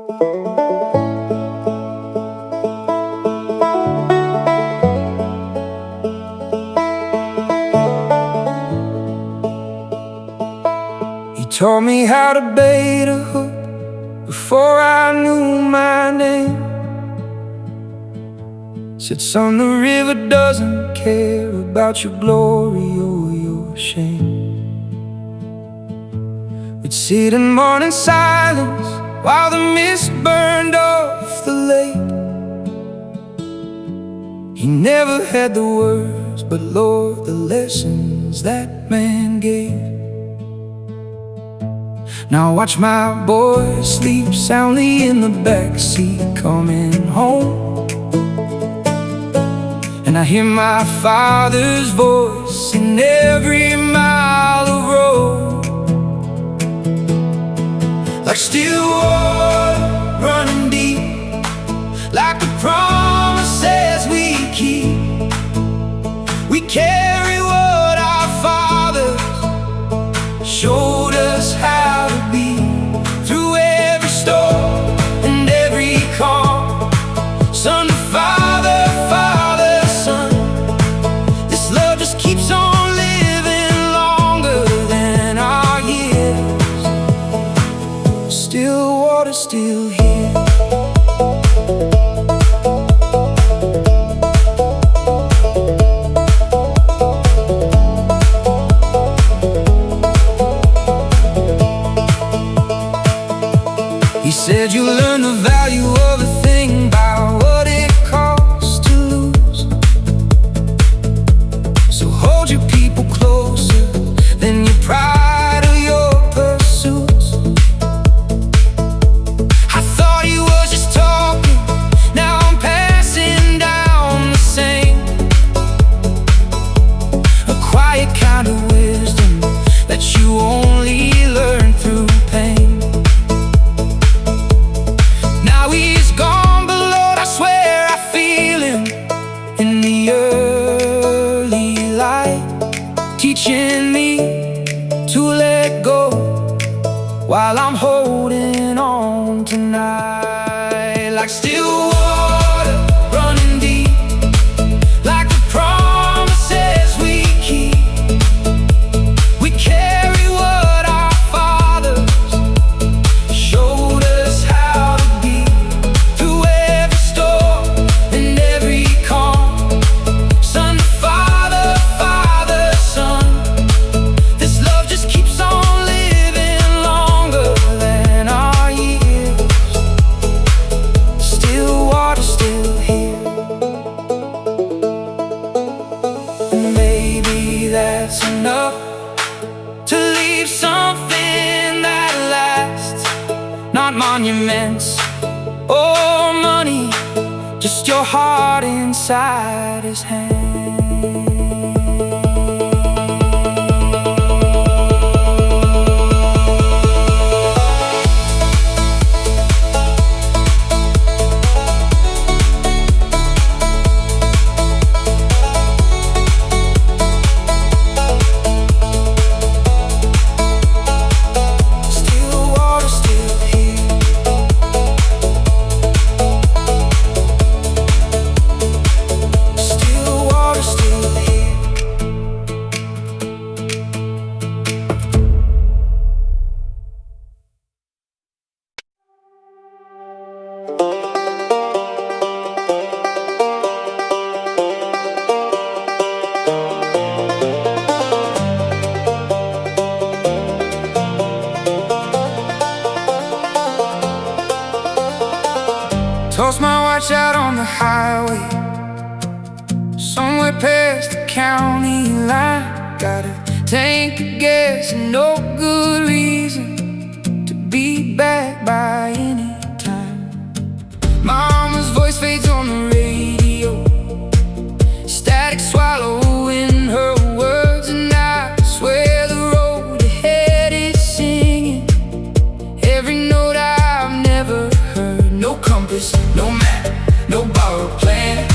He taught me how to bait a hook before I knew my name. Said, son, the river doesn't care about your glory or your shame. We'd sit in morning silence while the mist burned off the lake. He never had the words, but Lord, the lessons that man gave. Now watch my boy sleep soundly in the backseat coming home. And I hear my father's voice in every mile of road. Like still water running deep, like the promises we keep. We carry what our fathers showed us how to be. Through every storm and every calm, son to father, father to son, this love just keeps on living longer than our years. Still water, still here. He said you learn the value of a thing by what it costs to lose. So hold your people closer than your pride or your pursuits. I thought he was just talking, now I'm passing down the same. A quiet kind of wisdom that you only learn through pain. He's gone, but Lord, I swear I feel him in the early light, teaching me to let go while I'm holding on tonight. Like still water running deep, like the promises we keep. We carry what our fathers showed us how to be. Through every storm and every calm, son to father, father to son, this love just keeps on living longer than our years. Still water, still here. And maybe that's enough to leave something that lasts. Not monuments or money, just your heart inside his hand. Still water, still here. Still water, still here. Tossed my watch out on the highway, somewhere past the county line. Got a tank of gas and no good reason to be back by any time. Mama's voice fades on the radio, static swallowing her words, and I swear the road ahead is singing every note I've never heard. No compass, no map, no borrowed plan,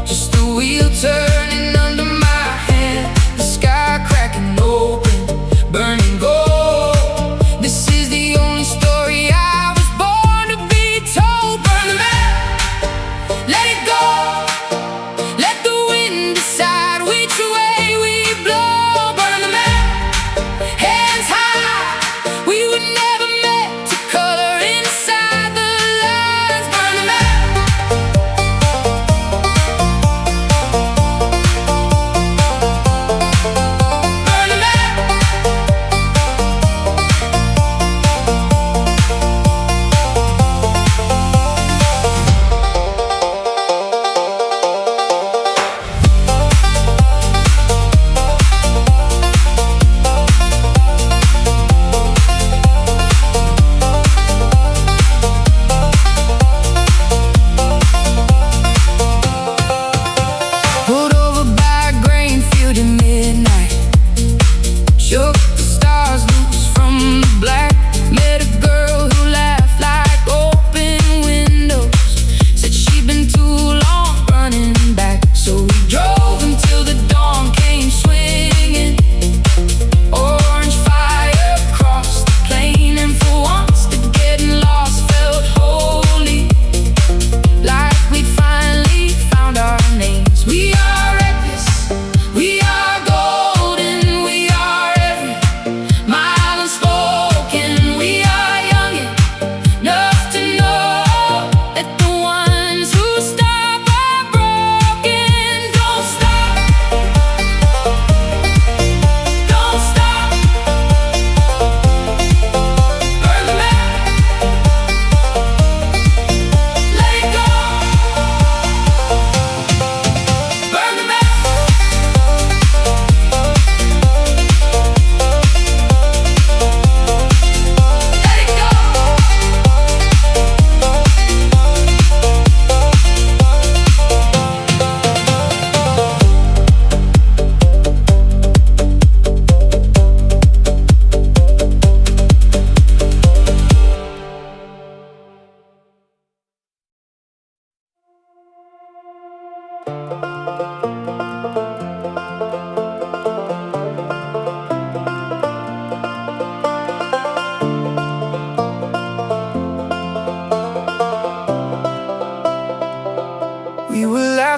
just the wheel turning under my hand. The sky cracking open, burning gold. This is the only story I was born to be.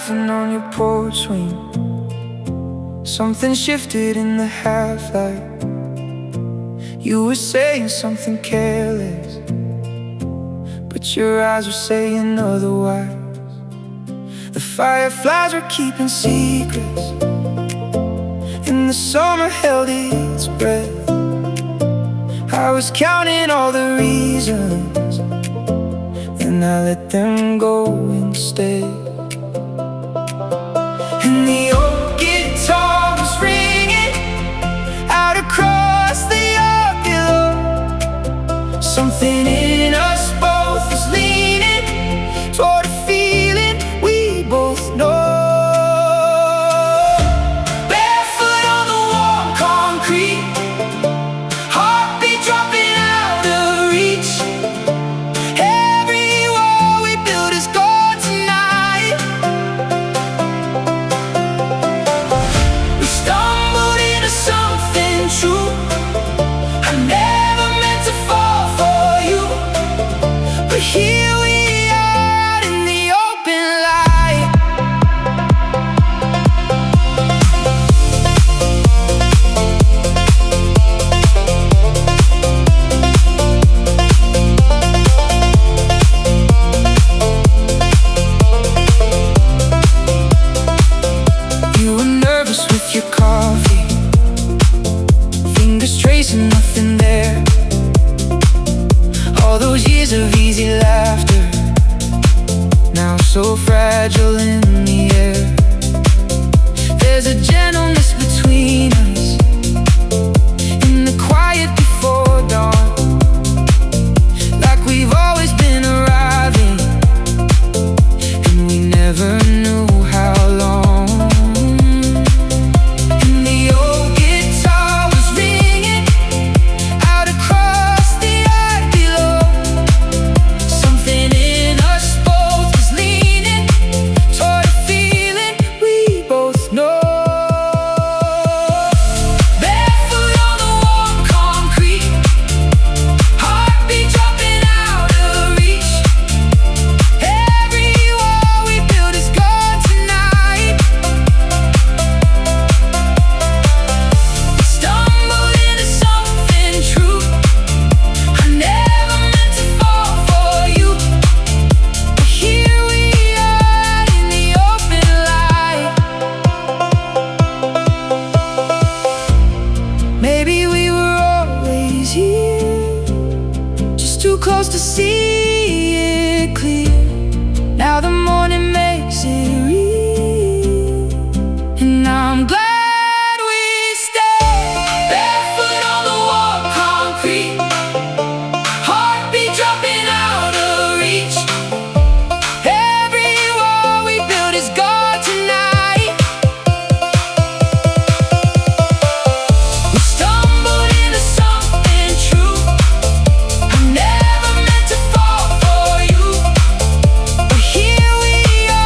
laughing on your porch swing. Something shifted in the half-light. You were saying something careless, but your eyes were saying otherwise. The fireflies were keeping secrets, and the summer held its breath. I was counting all the reasons, and I let them go instead. And the old guitar was ringing out across the yard below. Something in us both was leaning toward a feeling we both know. Barefoot on the warm concrete, heartbeat dropping out of reach. Every wall we built is gone tonight. We stumbled into something true. I never meant to fall for you, but here we are out in the open light. You were nervous with your coffee, fingers tracing nothing there. All those years of easy laughter, now so fragile in the air. There's a gentleness between us in the quiet before dawn, like we've always been arriving, and we never knew how long. And the old guitar was ringing out across the yard below. Something in us both was leaning toward a feeling we both know. Barefoot on the warm concrete, heartbeat dropping out of reach. Every wall we built is gone tonight. We stumbled into something true. I never meant to fall for you, but here we are out in the open light. Maybe we were always here, just too close to see it clear. Now the morning makes it real, and I'm glad we stayed. Barefoot on the warm concrete, heartbeat dropping out of reach. Every wall we built is gone tonight. We stumbled into something true. I never meant to fall for you, but here we are.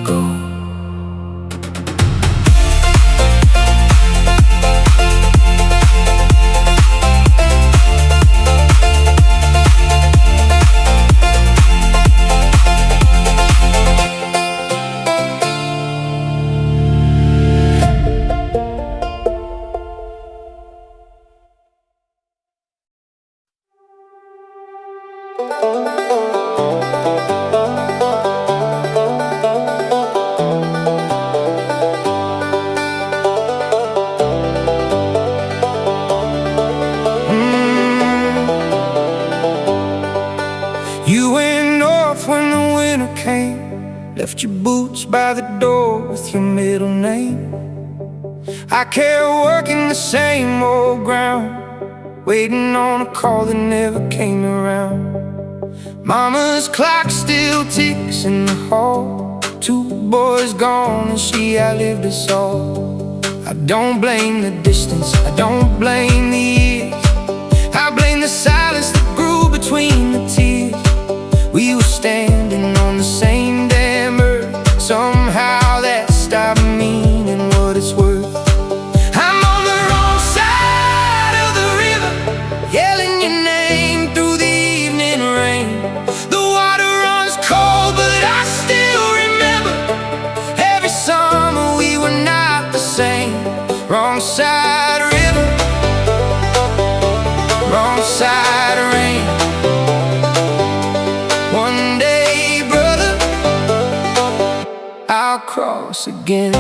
go. You went off when the winter came, left your boots by the door with your middle name. I kept working the same old ground, waiting on a call that never came around. Mama's clock still ticks in the hall, 2 boys gone and she outlived us all. I don't blame the distance, I don't blame the years, I blame the silence that grew between the tears. We were standing on the same damn earth, somehow that stopped meaning what it's worth. I'm on the wrong side of the river, yelling your name through the evening rain. The water runs cold, but I still remember every summer we were not the same. Wrong side river, wrong side rain. One day, brother, I'll cross again.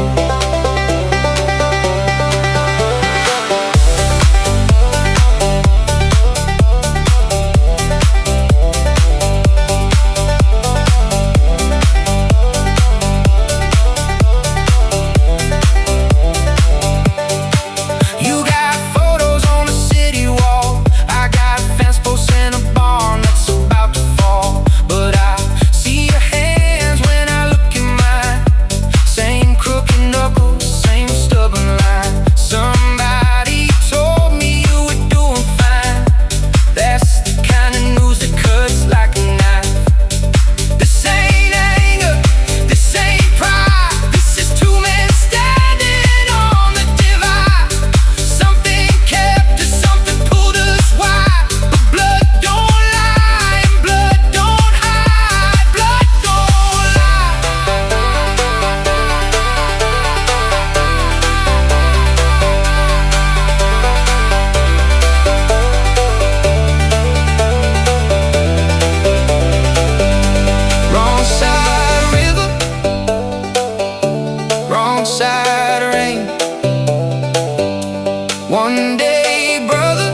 One day, brother,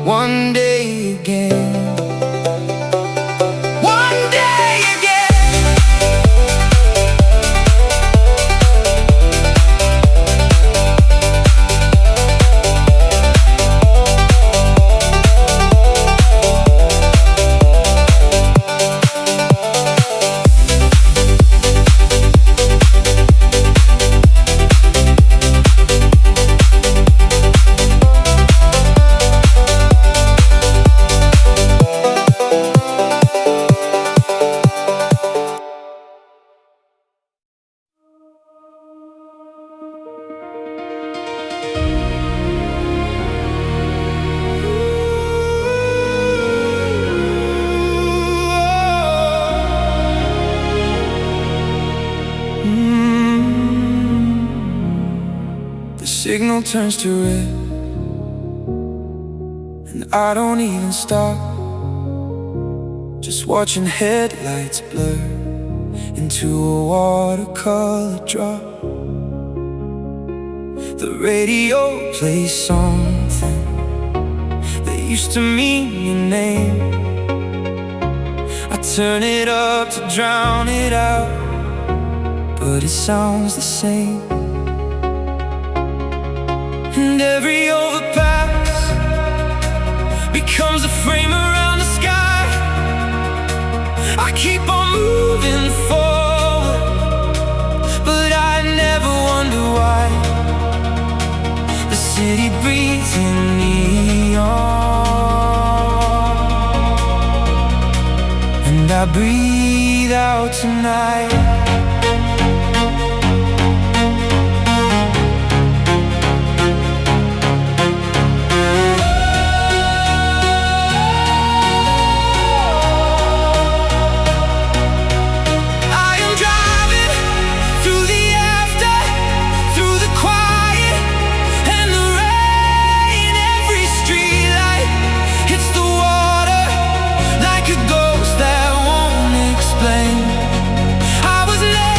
one day again. One day again. The signal turns to red, and I don't even stop, just watching headlights blur into a watercolor drop. The radio plays something that used to mean your name. I turn it up to drown it out, but it sounds the same. And every overpass becomes a frame around the sky. I keep on moving forward, but I never wonder why. The city breathes in neon, and I breathe breathe out tonight. I was never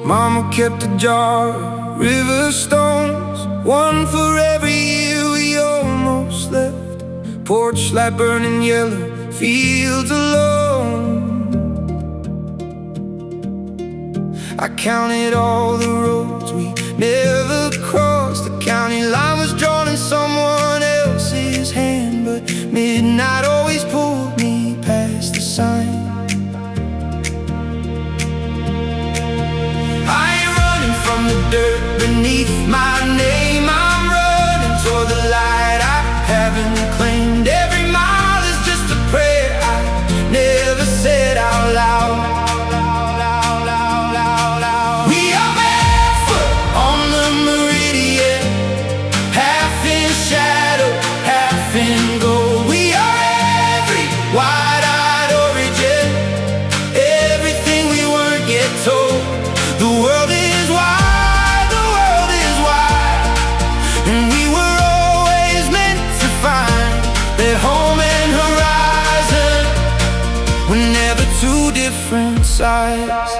Mama kept a jar of river stones, one for every year we almost left. Porch light burning yellow, fields alone. I counted all the roads we never crossed. The county line was drawn in someone else's hand, but midnight always pulled me past the sign. From the dirt beneath my name, I'm running toward the light I haven't claimed. Every mile is just a prayer I never said out loud. We are barefoot on the meridian, half in shadow, half in gold. We are every wide-eyed origin, everything we weren't yet told. The world is wide. Two different sides.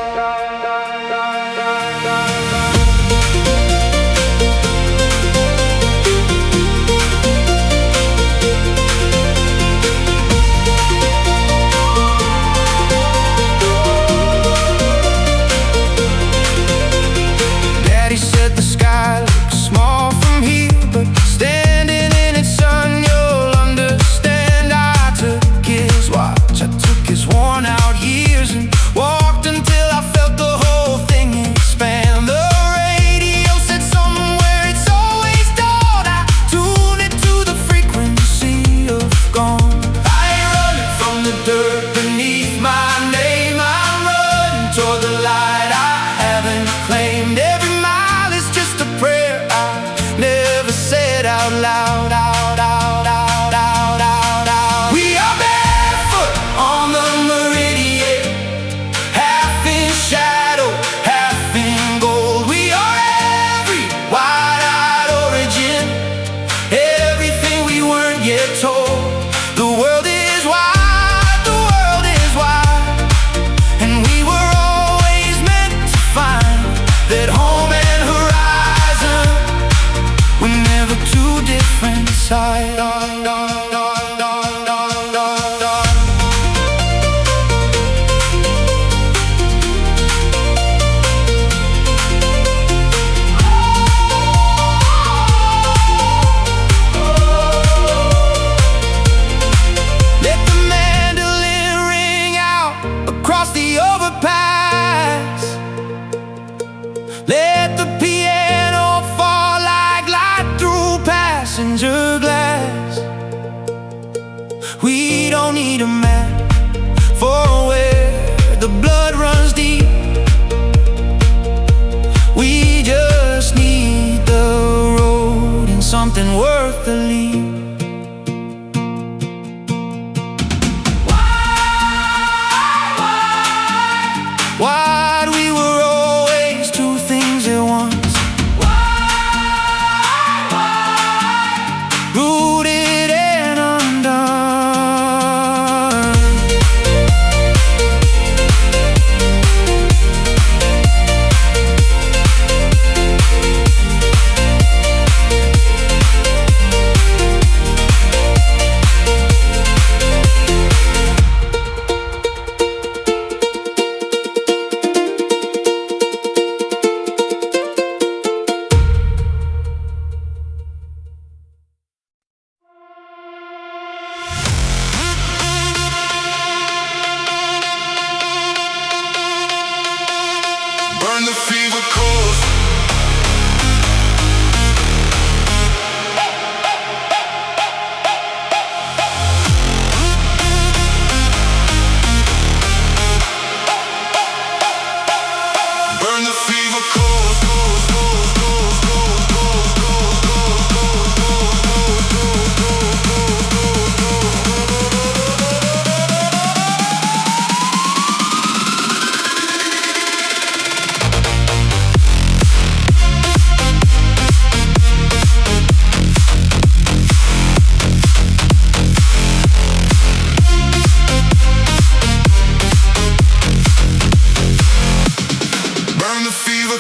Daddy said the sky looks small from here, but standing in its sun you'll understand. I took his watch, I took his worn out years, and walked until I felt the whole thing expand. The radio said somewhere it's always dawn. I tuned it to the frequency of gone. I ain't running from the dirt beneath my name. I'm running toward the light I haven't claimed. Every mile is just a prayer I never said out loud. We are barefoot on the meridian, half in shadow, half in gold. We are every wide-eyed origin, everything we weren't yet told. The world is wide, the world is wide, and we were always meant to find that home and horizon were never two different sides. Let the mandolin ring out across the overpass. Let the piano fall like light through passenger glass. We don't need a map for where the blood runs deep. We just need the road and something worth the leap. Why'd we were always two things at once? Rooted and undone. Burn the fever coals. Burn the fever coals.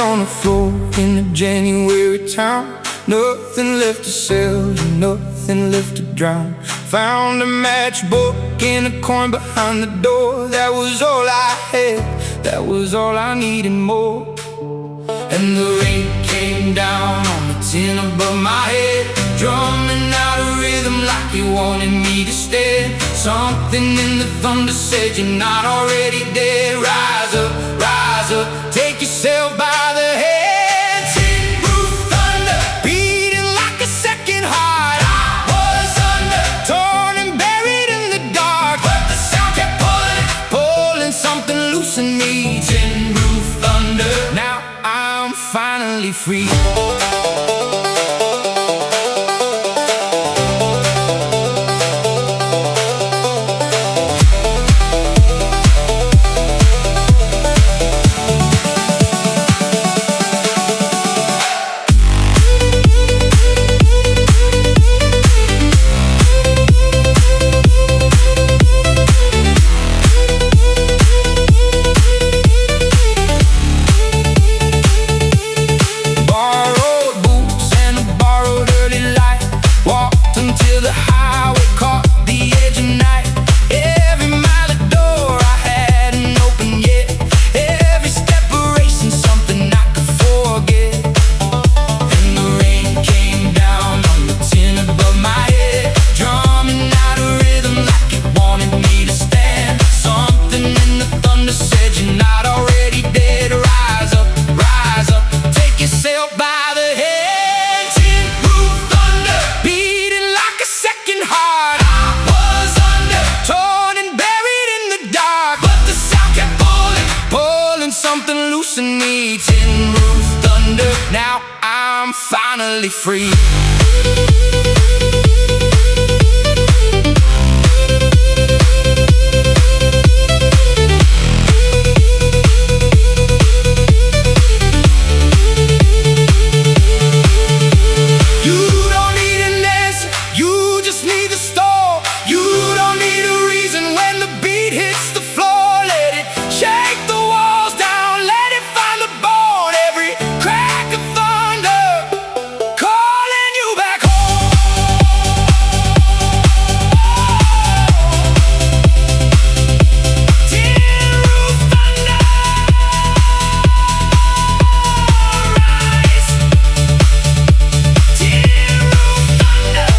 on the floor in a January town. Nothing left to sell, nothing left to drown. Found a matchbook in a corner behind the door. That was all I had, that was all I needed more. And the rain came down on the tin above my head, drumming out a rhythm like it wanted me to stay. Something in the thunder said you're not already dead. Rise up, take yourself by the hand. Tin roof thunder, beating like a second heart. I was under, torn and buried in the dark, but the sound kept pulling something loose in me. Tin roof thunder, now I'm finally free. Something loose in me, tin roof thunder. Now I'm finally free. You don't need an answer, you just need the store. You don't need a reason when the beat hits the floor. Let it shake the walls down, let it find the bone. Every crack of thunder calling you back home. Tin roof thunder, rise. Tin roof thunder,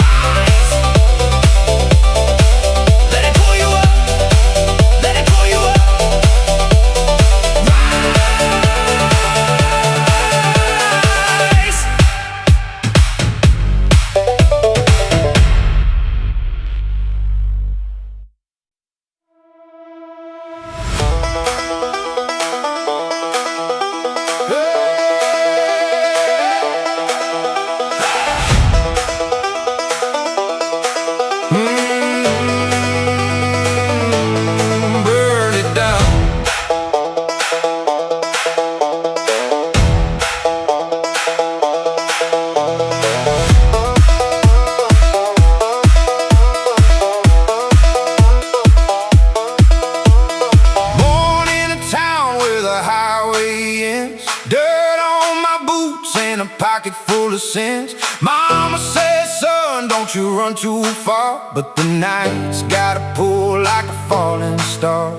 rise. Let it pull you up, let it pull you up. Rise. Burn it down. Born in a town where the highway ends, dirt on my boots and a pocket full of sins. Mama says, son, don't you run too far, but the night's gotta pull like a falling star.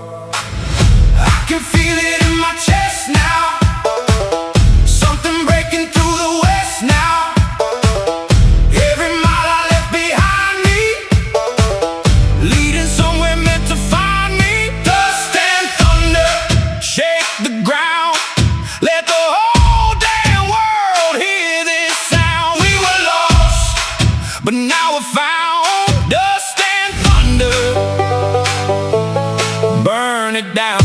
I can feel it in my chest now, something breaking through the west now. Every mile I left behind me, leading somewhere meant to find me. Dust and thunder, shake the ground, let the whole damn world hear this sound. We were lost, but now we're found. Dust and thunder, burn it down.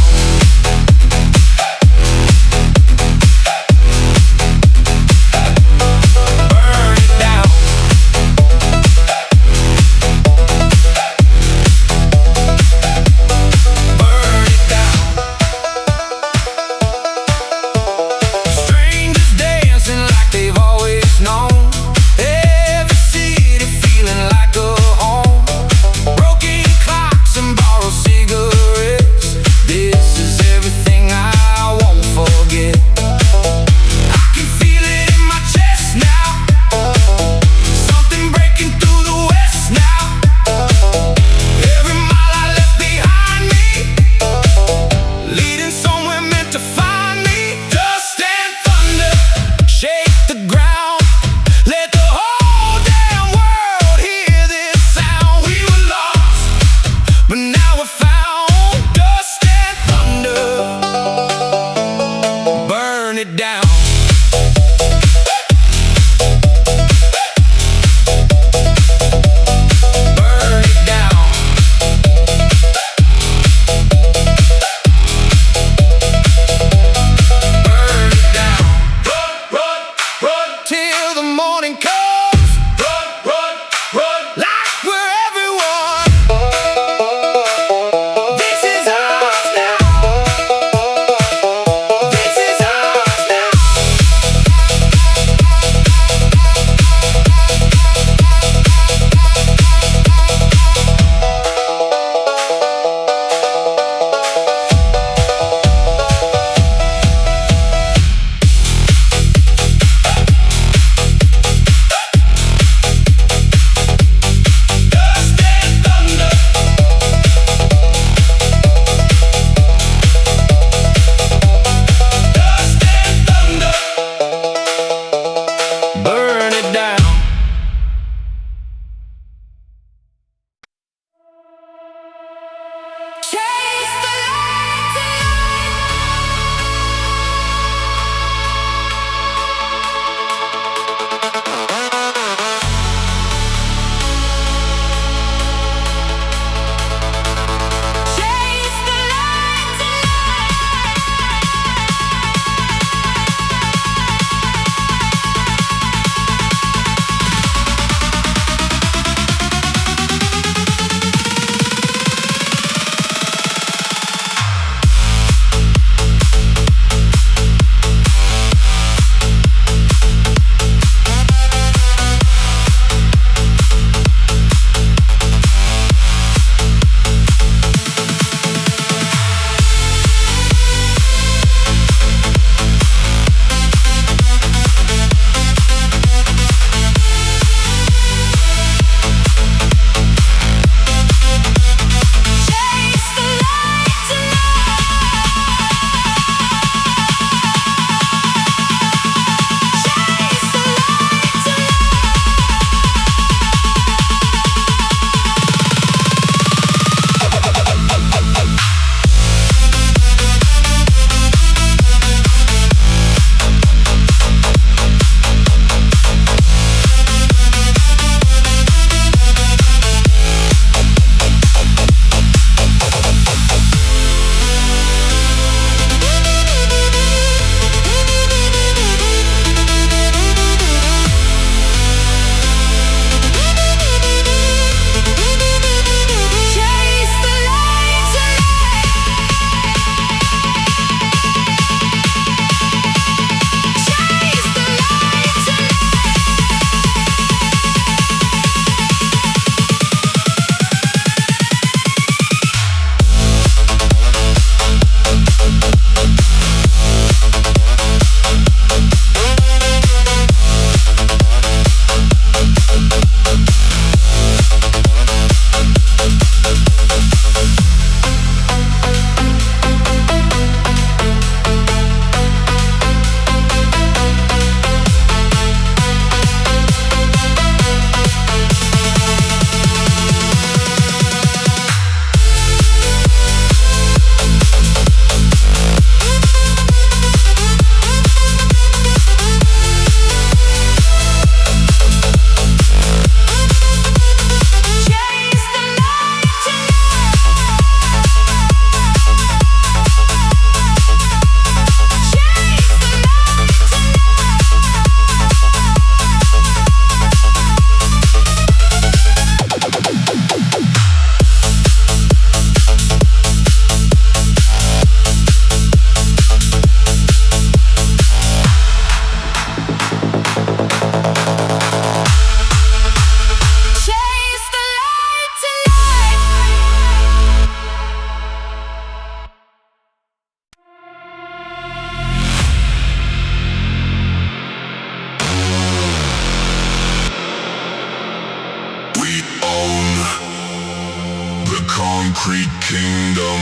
concrete kingdom.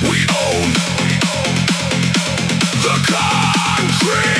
We own the concrete.